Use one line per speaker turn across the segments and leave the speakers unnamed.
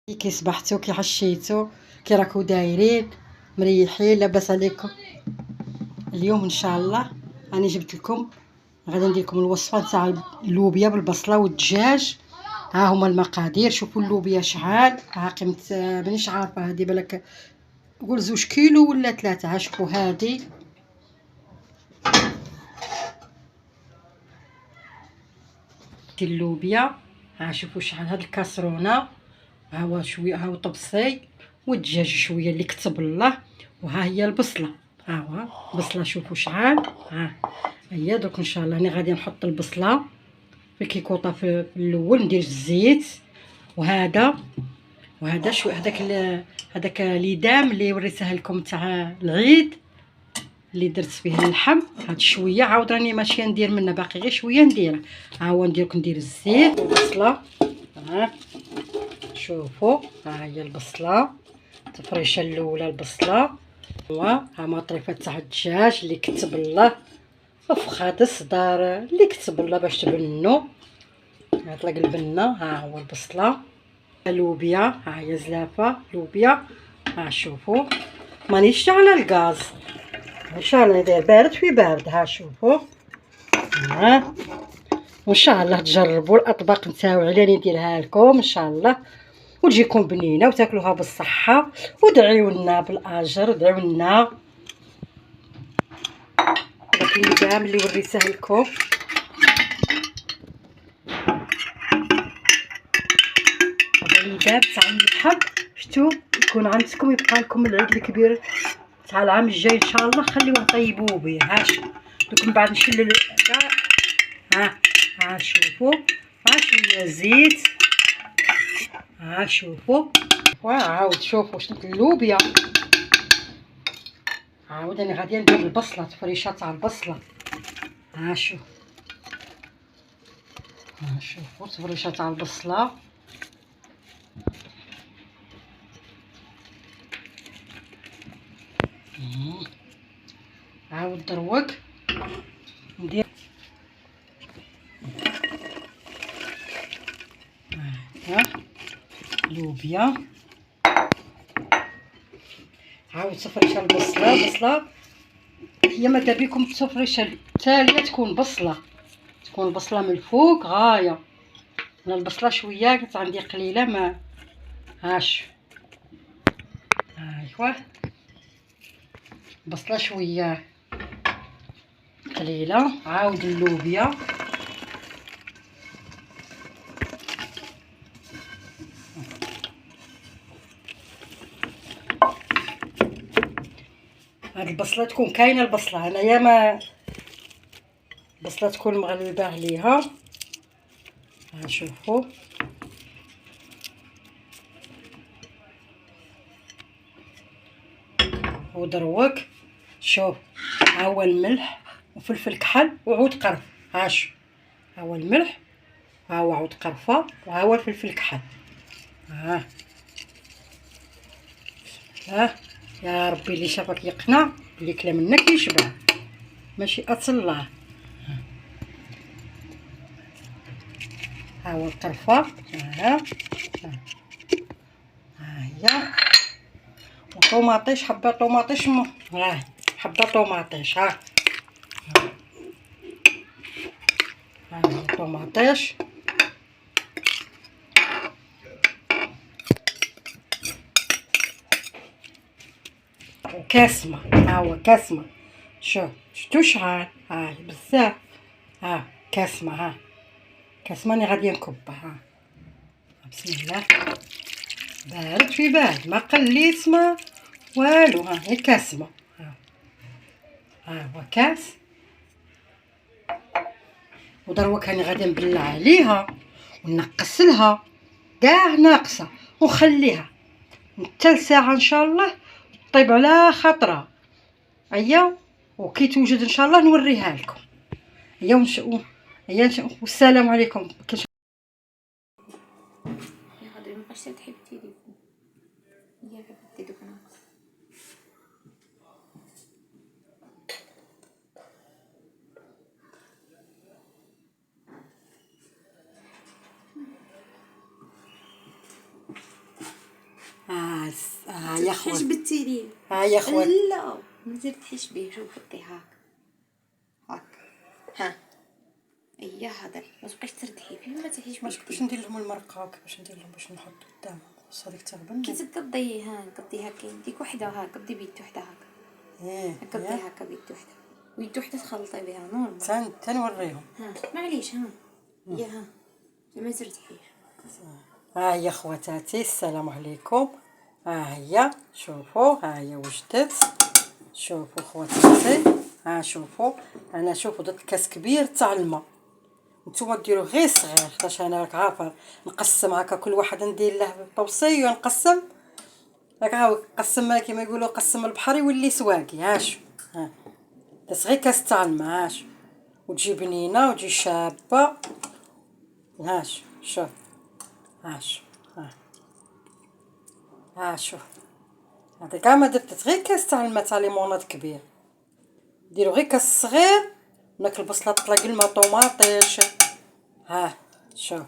كي صبحتو، كي عشيتو، كي راكو دايرين؟ مريحين؟ لاباس عليكم؟ اليوم ان شاء الله راني جبت لكم، غادي ندير لكم الوصفه تاع اللوبيا بالبصله والدجاج. ها هما المقادير. شوفوا اللوبيا شحال، ها قيمه مانيش عارفه، هذه بالك قول 2 كيلو ولا 3. ها شوفوا هذه اللوبيا. ها شوفوا شحال هاد الكاسرونه. ها هو شويه، ها هو طبسي، والدجاج شويه اللي كتب الله. وها هي البصله، ها هو البصله شوفوا شحال. ها هي دوك ان شاء الله راني غادي نحط البصله في كيكوطه في الاول، ندير الزيت. وهذا شو هذاك ليدام اللي وريته لكم تاع العيد اللي درت فيه اللحم. هاد شويه عاود راني ماشيه ندير منه، باقي غير شويه نديره. ها هو ندير الزيت والبصله. ها شوفوا، ها هي البصله، التفريشه الاولى البصله. ها مطريفه تاع الدجاج اللي كتب الله، وفخاد الصدار اللي كتب الله باش تبنوا. يطلق البنه. ها هو البصله، لوبيا، ها هي زلافه لوبيا. ها شوفوا مانيش على الغاز، ان شاء الله يدير بارد في بارد. ها شوفوا. ها وان شاء الله تجربوا الاطباق نتاوعي اللي نديرها لكم ان شاء الله، وتجيكم بنينه وتاكلوها بالصحه، ودعيوا لنا بالاجر، دعيوا لنا. داك اللبام اللي وريته لكم، هذا اللبام تاع اللحم. شتو يكون عندكم، يبقى لكم العيد الكبير تاع العام الجاي ان شاء الله، خليوه طيبوه به. هاش دوك من بعد نشلل. ها شوفوا، ها شويه زيت. ها شوفوا، وعاود شوفوا شنو اللوبيا. عاود انا غادي ندير البصله، تفريشه تاع البصله. ها شوف، ها شوفوا تفريشه تاع البصله. عاود دروق ندير. ها لوبيا. عاود تفريشه البصله. هي ماذا بكم التفريشه التاليه تكون بصله، تكون البصله من الفوق غايه. انا البصله شويه كانت عندي قليله ما هاش. ايوا البصله شويه قليله. عاود اللوبيا. هاد البصله تكون كاينه، البصله انايا ما البصله تكون مغلبه عليها. ها شوفوا، ودروك. شوف، ها هو الملح وفلفل كحل وعود قرف. هاش ها هو الملح، ها هو عود قرفه، وها هو الفلفل كحل. ها يا ربي اللي شافك يقنع، اللي كلا منك يشبع، ماشي الله. ها هو القرفه. ها هي وطوماطيش، حبه طوماطيش. ها حبه طوماطيش. ها هي طوماطيش وكاسمه. ها هو كاسمه. شفتو شحال؟ ها بزاف. ها كاسمه. ها كاسمه راني غادي نكبها. بسم الله، بارد في بارد، ما قليت ما والو. ها هي كاسمه. ها هو كاس. ودروك راني غادي نبلع عليها ونقص لها كاع ناقصه، ونخليها حتى ساعه ان شاء الله طيب على خاطرها. هيا وكي توجد ان شاء الله نوريها لكم. هيا والسلام عليكم.
يا خاطري مابقاش تحب التليفون، يا حبيبتي دوك ناقص.
يا
تحيش
خويا
بالتيلي.
يا خويا
لا ما ترتحيش به. شوف حطي هاك ها اييه هذا ما تبقاش ترتحي فيه ولا تحيش
واش كيفاش ندير لهم المرقه وكيفاش ندير لهم باش نحط قدامهم واش هذيك تغبن
كي تقضي نقضي هكا يديك وحده قضي بيد وحده هكا قضي هكا بيد وحده ويد وحده تخلطي بها نورمال
تنوريهم
معليش يا ما ترتحيش.
هي خواتاتي السلام عليكم. هي شوفوا هي وجدت. شوفوا خواتاتي شوفوا انا شوفوا درت كاس كبير تاع الماء. نتوما ديروا غير صغير حيت انا راك عارفه نقسم هكا كل واحد ندير له طوسي ونقسم راك نقسم كيما يقولوا قسم البحر يولي سواقي. هاشو بس غير كاس تاع الماء. هاشو وتجي بنينه وتجي شابه. هاشو شوف هاشو شوف هذا كاع ما درت غير كاس تاع الماء تاع ليموناد كبير. ديروا غير كاس صغير وناك البصله طلق الماء طوماطيش. شوف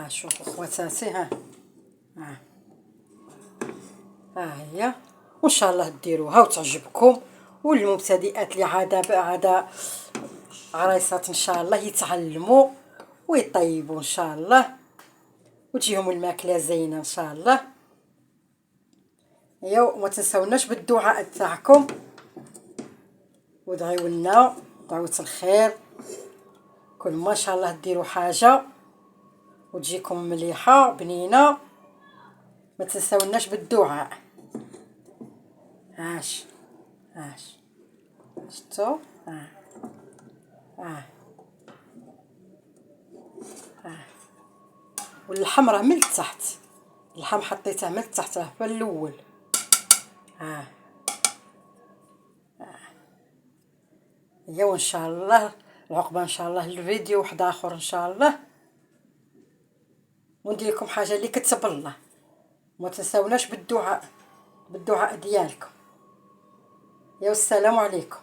شوفوا خواتاتي هي وان شاء الله ديروها وتعجبكم. والمبتدئات اللي عاده عرايسات ان شاء الله يتعلموا ويطيبوا ان شاء الله وتجيهم الماكله زينه ان شاء الله. وما تنساوناش بالدعاء تاعكم ودعيوا لنا دعوه الخير. كل ما شاء الله ديروا حاجه وتجيكم مليحه بنينه. ما تنساوناش بالدعاء. شفتوا واللحم راه من التحت. اللحم حطيته من التحت راه في الاول. وان شاء الله العقبه ان شاء الله الفيديو واحد اخر ان شاء الله وندير لكم حاجه اللي كتب الله. ما تنساوناش بالدعاء ديالكم. والسلام عليكم.